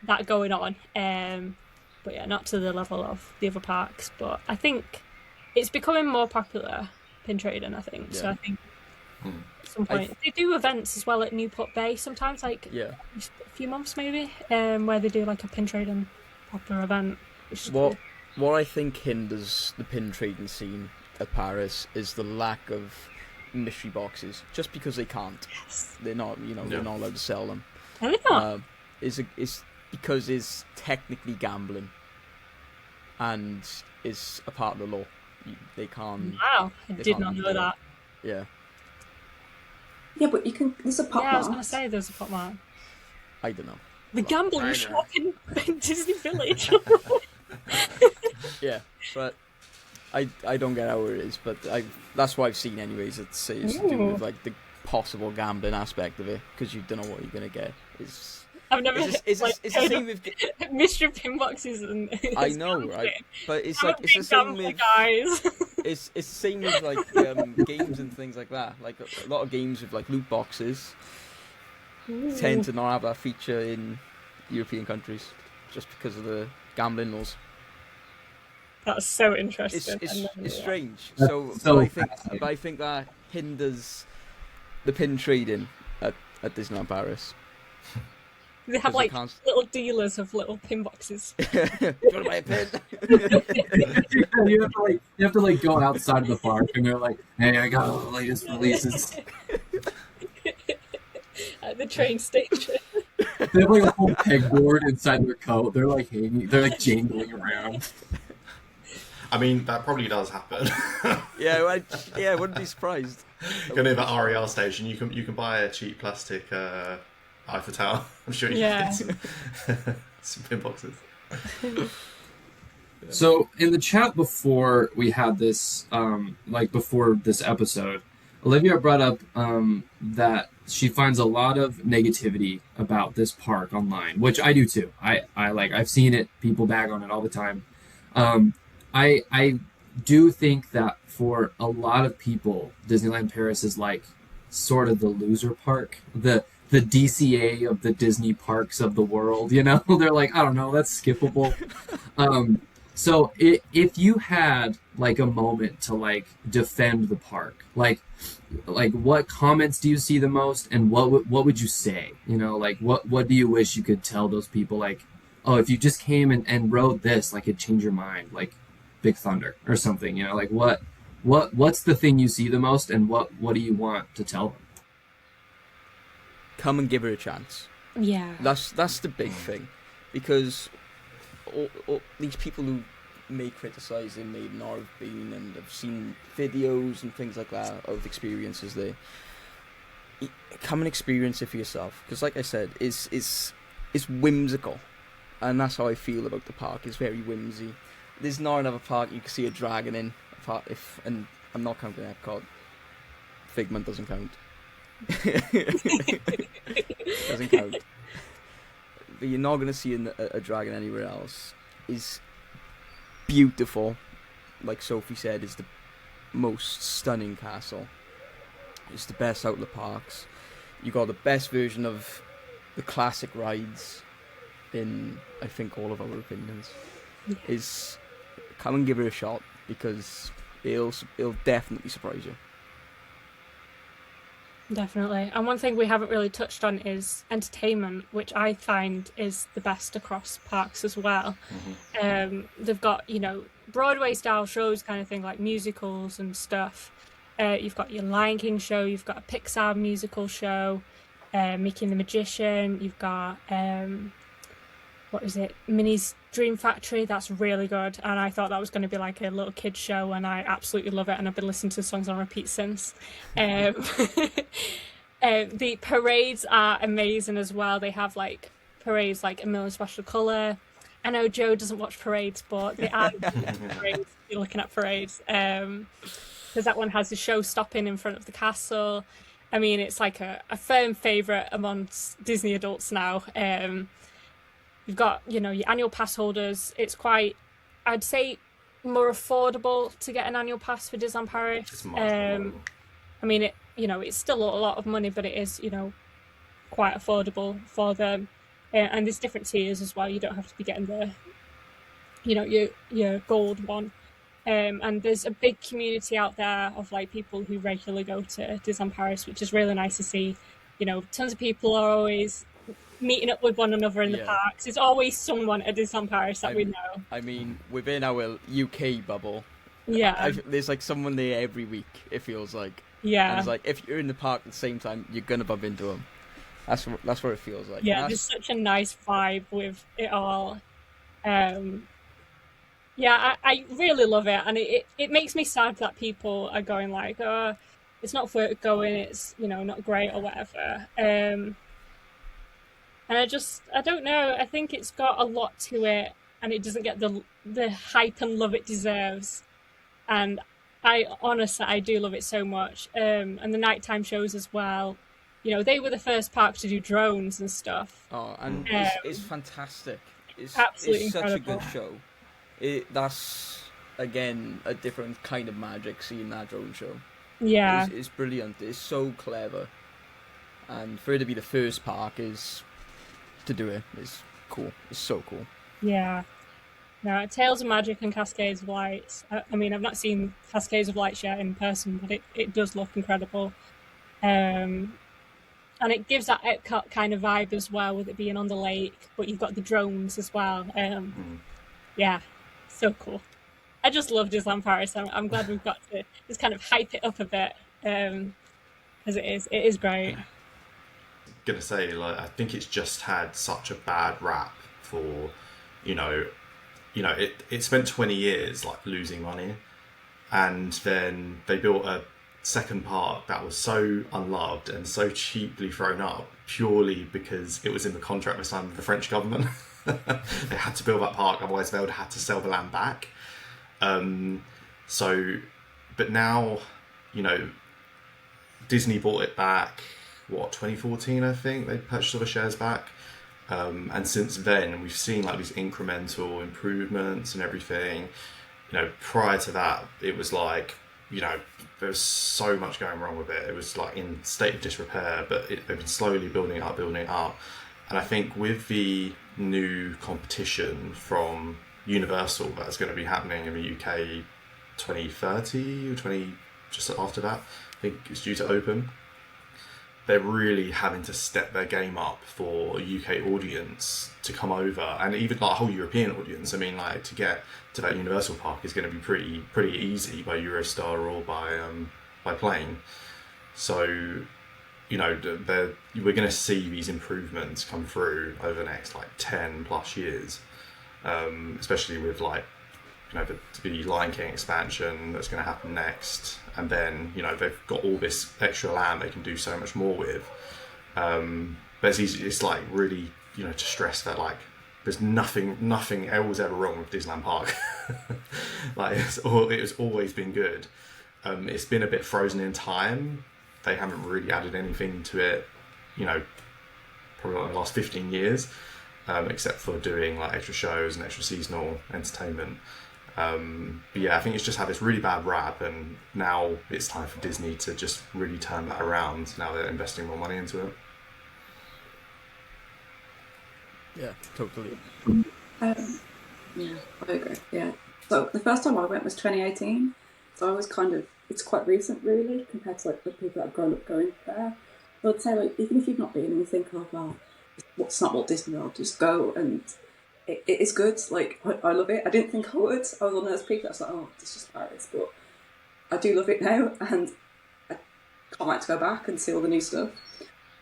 that going on. But yeah, not to the level of the other parks. But I think it's becoming more popular, pin trading. I think so. I think at some point they do events as well at Newport Bay sometimes, like a few months maybe, where they do like a pin trading popular event. Which is cool. What I think hinders the pin trading scene at Paris is the lack of mystery boxes, just because they can't. Yes. They're not, they're not allowed to sell them. Are they not? It's because it's technically gambling, and is a part of the law. They can't. Wow, I did not know that. Yeah. Yeah, but you can. There's a pop. Yeah, I was gonna say there's a pop mart. I don't know. The gambling shop in Disney Village. Yeah, but I don't get how it is, but that's what I've seen anyways. It's to do with like the possible gambling aspect of it, because you don't know what you're gonna get. I've never. It's the same with mystery pin boxes and. I know, right? But it's like it's the same with guys. it's the same with like games and things like that. Like a lot of games with like loot boxes tend to not have that feature in European countries, just because of the gambling laws. That's so interesting. It's strange. But I think that hinders the pin trading at Disneyland Paris. They have like little dealers of little pin boxes. Do you want to buy a pin? you have to like go outside of the park, and they're like, "Hey, I got all the latest releases." At the train station. They have like a whole pegboard inside their coat. They're like hanging. They're like jangling around. I mean, that probably does happen. I wouldn't be surprised. Go near the REL station. You can buy a cheap plastic Eiffel Tower. I'm sure you can get some pin boxes. So in the chat before we had this, before this episode, Olivia brought up that she finds a lot of negativity about this park online, which I do too. I've seen it. People bag on it all the time. I do think that for a lot of people, Disneyland Paris is like sort of the loser park, the DCA of the Disney parks of the world. You know, they're like, I don't know, that's skippable. So if you had like a moment to like defend the park, like what comments do you see the most, and what would you say? You know, like what do you wish you could tell those people? Like, oh, if you just came and wrote this, like it'd change your mind, like Big Thunder or something. You know, like what's the thing you see the most, and what do you want to tell them? Come and give her a chance. Yeah. That's the big thing, because all these people who may criticise it may not have been and have seen videos and things like that of experiences there. Come and experience it for yourself, because like I said, it's whimsical, and that's how I feel about the park. It's very whimsy. There's not another park you can see a dragon in, and I'm not counting Epcot. Figment doesn't count. Doesn't count. But you're not going to see a dragon anywhere else. Is beautiful, like Sophie said, is the most stunning castle. It's the best out of the parks. you got the best version of the classic rides in, I think, all of our opinions. Is come and give it a shot, because it'll definitely surprise you. Definitely. And one thing we haven't really touched on is entertainment, which I find is the best across parks as well. They've got, Broadway style shows kind of thing, like musicals and stuff. You've got your Lion King show, you've got a Pixar musical show, Mickey and the Magician, you've got what is it, Minnie's Dream Factory. That's really good, and I thought that was going to be like a little kid show, and I absolutely love it, and I've been listening to the songs on repeat since. The parades are amazing as well. They have like parades like A Million Special Colour. I know Joe doesn't watch parades, but they are parades. You're looking at parades, because that one has the show stopping in front of the castle. I mean, it's like a firm favourite amongst Disney adults now. You've got, your annual pass holders. It's quite, I'd say, more affordable to get an annual pass for Disneyland Paris. It's much more. I mean, it's still a lot of money, but it is, quite affordable for them. And there's different tiers as well. You don't have to be getting the, your gold one. And there's a big community out there of like people who regularly go to Disneyland Paris, which is really nice to see. Tons of people are always meeting up with one another in the parks. There's always someone at Disneyland Paris that we know. I mean, within our UK bubble, there's like someone there every week, it feels like. Yeah. And it's like, if you're in the park at the same time, you're going to bump into them. That's what it feels like. Yeah, there's such a nice vibe with it all. I really love it, and it makes me sad that people are going like, oh, it's not worth going, it's, not great or whatever. And I don't know, I think it's got a lot to it, and it doesn't get the hype and love it deserves. And I do love it so much. And the nighttime shows as well. They were the first park to do drones and stuff. Oh, and it's fantastic. It's absolutely such incredible. a good show. That's, again, a different kind of magic seeing that drone show. Yeah. It's brilliant. It's so clever. And for it to be the first park to do it is cool. It's so cool. Yeah. No, Tales of Magic and Cascades of Lights. I mean, I've not seen Cascades of Lights yet in person, but it does look incredible. And it gives that Epcot kind of vibe as well, with it being on the lake, but you've got the drones as well. Yeah, so cool. I just love Disneyland Paris. I'm glad we've got to just kind of hype it up a bit, because it is great. Gonna say, like, I think it's just had such a bad rap for, it spent 20 years like losing money, and then they built a second park that was so unloved and so cheaply thrown up purely because it was in the contract we signed with the French government. They had to build that park, otherwise they would have had to sell the land back. But now, Disney bought it back, 2014, I think they purchased all the shares back. And since then, we've seen like these incremental improvements and everything. Prior to that, it was like, there was so much going wrong with it. It was like in state of disrepair, but they've been slowly building it up. And I think with the new competition from Universal that's going to be happening in the UK 2030 or just after that, I think it's due to open. They're really having to step their game up for a UK audience to come over, and even like a whole European audience. I mean, like, to get to that Universal Park is going to be pretty easy by Eurostar or by plane. So, we're going to see these improvements come through over the next like 10 plus years, especially with like, the Lion King expansion that's going to happen next, and then they've got all this extra land they can do so much more with. But it's like really to stress that like there's nothing else ever wrong with Disneyland Park. Like it has always been good. It's been a bit frozen in time. They haven't really added anything to it, probably like the last 15 years, except for doing like extra shows and extra seasonal entertainment. But yeah, I think it's just had this really bad rap, and now it's time for Disney to just really turn that around. Now they're investing more money into it. Yeah, totally. Yeah, I agree. Yeah. So the first time I went was 2018. So I was it's quite recent really compared to like the people that have grown up going there. But I'd say like even if you've not been and you think, oh well, it's not Walt Disney World, just go, and it is good. Like I love it. I didn't think I would. I was one of those people that's like, oh, it's just Paris, but I do love it now, and I can't wait to go back and see all the new stuff.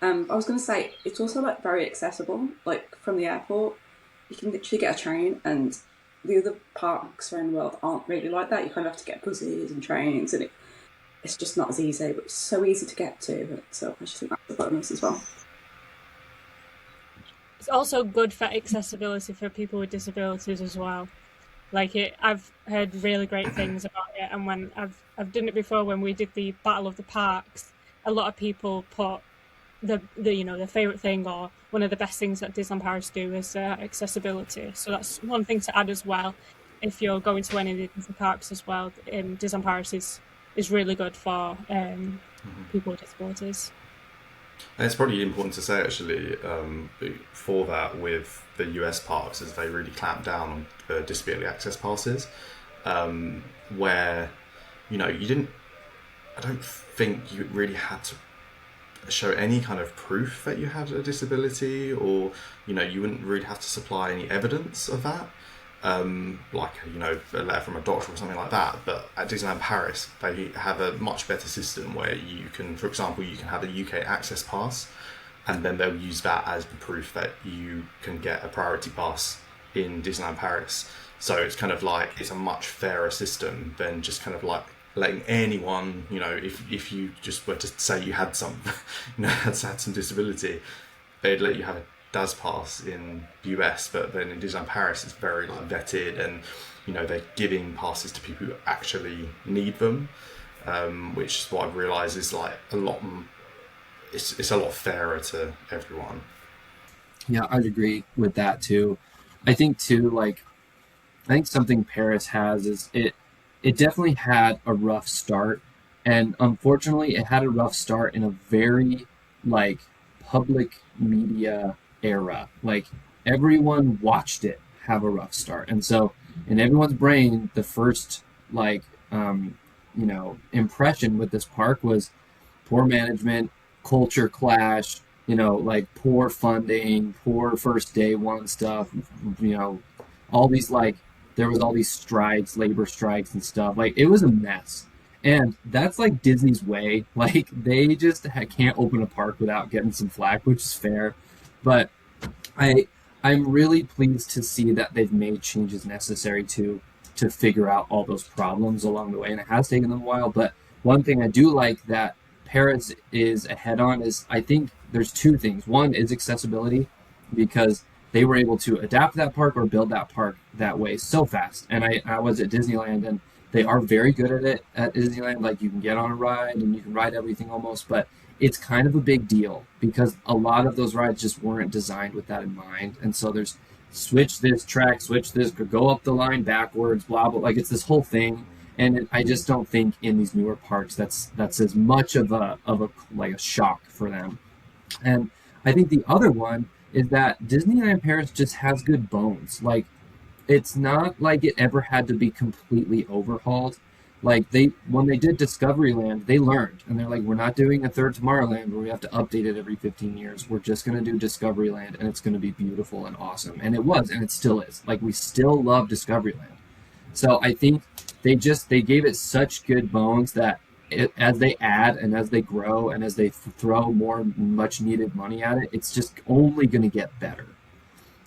I was going to say it's also like very accessible. Like from the airport, you can literally get a train, and the other parks around the world aren't really like that. You kind of have to get buses and trains, and it's just not as easy. But it's so easy to get to. So I just think that's a bonus as well. It's also good for accessibility for people with disabilities as well. Like I've heard really great things about it, and when I've done it before when we did the Battle of the Parks, a lot of people put the their favourite thing or one of the best things that Disneyland Paris do is accessibility. So that's one thing to add as well. If you're going to any of the Disney parks as well, Disneyland Paris is really good for people with disabilities. And it's probably important to say actually for that with the US parks is they really clamped down on the disability access passes, where you didn't. I don't think you really had to show any kind of proof that you had a disability, or you wouldn't really have to supply any evidence of that, like a letter from a doctor or something like that. But at Disneyland Paris they have a much better system where you can, for example, you can have a UK access pass, and then they'll use that as the proof that you can get a priority pass in Disneyland Paris. So it's kind of like it's a much fairer system than just kind of like letting anyone, if you just were to say you had some, had some disability, they'd let you have a DAS pass in the US, but then in Disneyland Paris it's very like vetted, and they're giving passes to people who actually need them, which is what I've realised is like a lot. It's a lot fairer to everyone. Yeah, I'd agree with that too. I think too, I think something Paris has is it definitely had a rough start, and unfortunately it had a rough start in a very public media era. Like everyone watched it have a rough start, and so in everyone's brain the first impression with this park was poor management, culture clash, poor funding, poor first day one stuff, all these there was all these strikes, labor strikes and stuff. It was a mess. And that's Disney's way. They just can't open a park without getting some flack, which is fair. But I'm really pleased to see that they've made changes necessary to figure out all those problems along the way. And it has taken them a while. But one thing I do like that Paris is ahead on is I think there's two things. One is accessibility, because they were able to adapt that park or build that park that way so fast. And I was at Disneyland, and they are very good at it at Disneyland. You can get on a ride and you can ride everything almost, but it's kind of a big deal because a lot of those rides just weren't designed with that in mind. And so there's switch this track, switch this, go up the line backwards, blah, blah. It's this whole thing. And I just don't think in these newer parks that's as much of a shock for them. And I think the other one is that Disneyland Paris just has good bones. It's not like it ever had to be completely overhauled. When they did Discoveryland, they learned, and they're like, we're not doing a third Tomorrowland where we have to update it every 15 years. We're just going to do Discoveryland, and it's going to be beautiful and awesome. And it was, and it still is. We still love Discoveryland. So I think they gave it such good bones that as they add and as they grow and as they throw more much needed money at it, it's just only going to get better.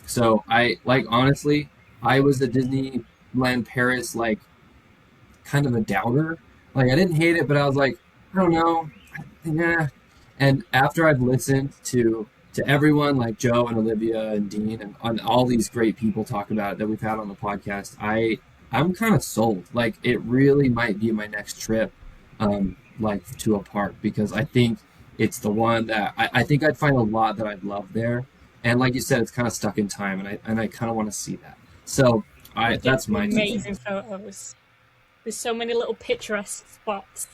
So honestly, I was at Disneyland Paris kind of a doubter. I didn't hate it, but I was I don't know, yeah. And after I've listened to everyone like Joe and Olivia and Dean and on all these great people talk about it that we've had on the podcast, I'm kind of sold. It really might be my next trip to a park, because I think it's the one that I think I'd find a lot that I'd love there. And like you said, it's kind of stuck in time, and I kind of want to see that. So That's my amazing photos. There's so many little picturesque spots.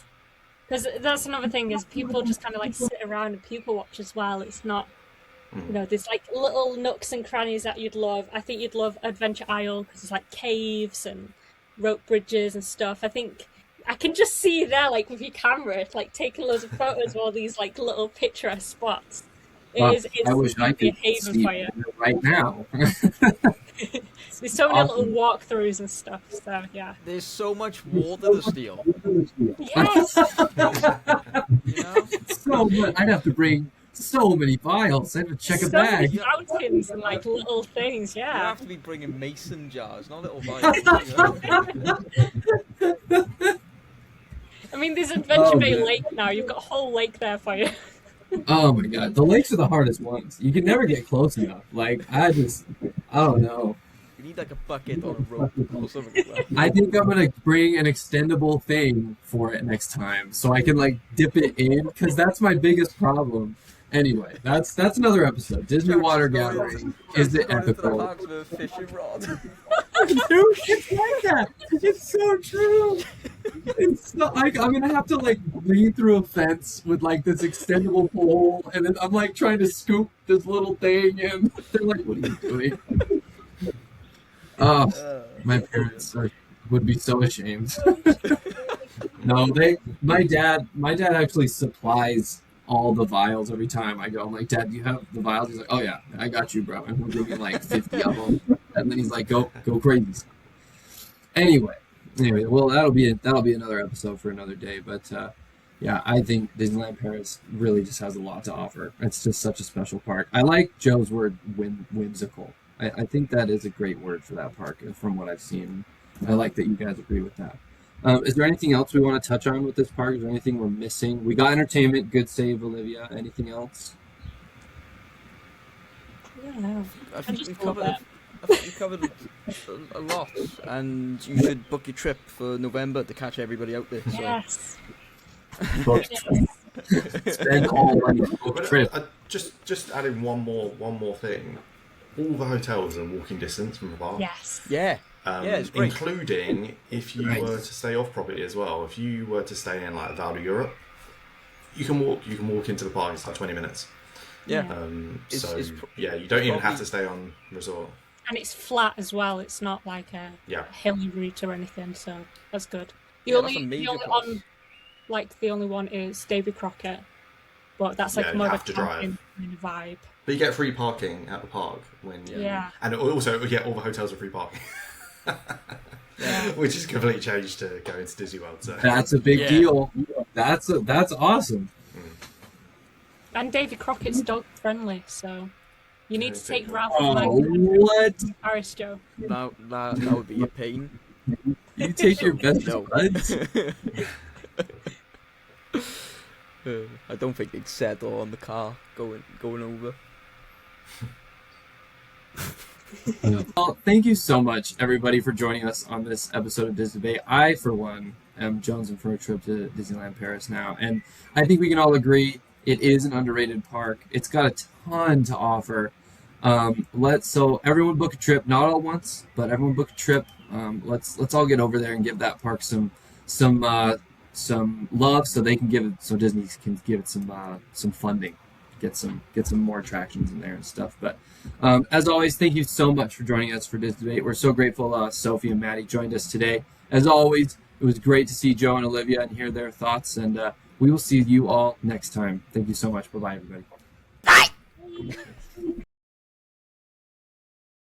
Because that's another thing is people just kind of like sit around and people watch as well. It's not, there's like little nooks and crannies that you'd love. I think you'd love Adventure Isle because it's like caves and rope bridges and stuff. I think I can just see you there, like with your camera, like taking loads of photos of all these like little picturesque spots. It's I wish I could a haven see for you. right now. There's so many little walkthroughs and stuff. So yeah. There's so much water to steal. Yes. So much. I'd have to bring so many files. I have to check a bag. Many fountains and like little things. You Yeah. have to be bringing mason jars, not little vials. I mean, there's Adventure Bay Lake now. You've got a whole lake there for you. Oh my god, the lakes are the hardest ones. You can never get close enough. Like I don't know. You need like a bucket or a rope or something like that. I think I'm gonna bring an extendable thing for it next time, so I can like dip it in, because that's my biggest problem. Anyway, that's another episode. Disney Water Gallery is the ethical. Fishing rod. Dude, it's like that. It's so true. It's not like I'm gonna have to like lean through a fence with like this extendable pole, and then I'm like trying to scoop this little thing, and they're like, "What are you doing?" Oh, my parents would be so ashamed. No, my dad actually supplies all the vials every time I go. I'm like, "Dad, do you have the vials?" He's like, "Oh yeah, I got you, bro." And he'll give me like 50 of them, and then he's like, "Go crazy." Anyway, well, that'll be another episode for another day. But yeah, I think Disneyland Paris really just has a lot to offer. It's just such a special park. I like Joe's word, whimsical. I think that is a great word for that park, from what I've seen. I like that you guys agree with that. Is there anything else we want to touch on with this park? Is there anything we're missing? We got entertainment. Good save, Olivia. Anything else? Yeah. I think we've covered a lot, and you should book your trip for November to catch everybody out there. So. Yes. Spend all money on book trip. Just adding one more thing. All the hotels are walking distance from the park. Yes. Yeah. It's great. Including if you were to stay off property as well. If you were to stay in like Val d'Europe, you can walk into the park. It's like 20 minutes. Yeah. You don't even have to stay on resort. And it's flat as well. It's not like a hilly route or anything. So that's good. The only one is Davy Crockett, but that's like more of a camping kind of vibe. But you get free parking at the park and also all the hotels are free parking. Which is a complete change to go into Disney World. So that's a big deal. That's awesome. And Davy Crockett's dog friendly, so you need to take Ralph. What? Paris, Joe. That would be a pain. You take your best buds. I don't think they'd settle on the car going over. Well, thank you so much, everybody, for joining us on this episode of Disney Bay. I, for one, am jonesing for a trip to Disneyland Paris now, and I think we can all agree it is an underrated park. It's got a ton to offer. So everyone book a trip, not all at once, but everyone book a trip. Let's all get over there and give that park some love, so they can give it, so Disney can give it some funding, get some more attractions in there and stuff. But as always, thank you so much for joining us for Disney Debate. We're so grateful Sophie and Maddie joined us today. As always, it was great to see Joe and Olivia and hear their thoughts, and we will see you all next time. Thank you so much. Bye-bye, everybody. Bye.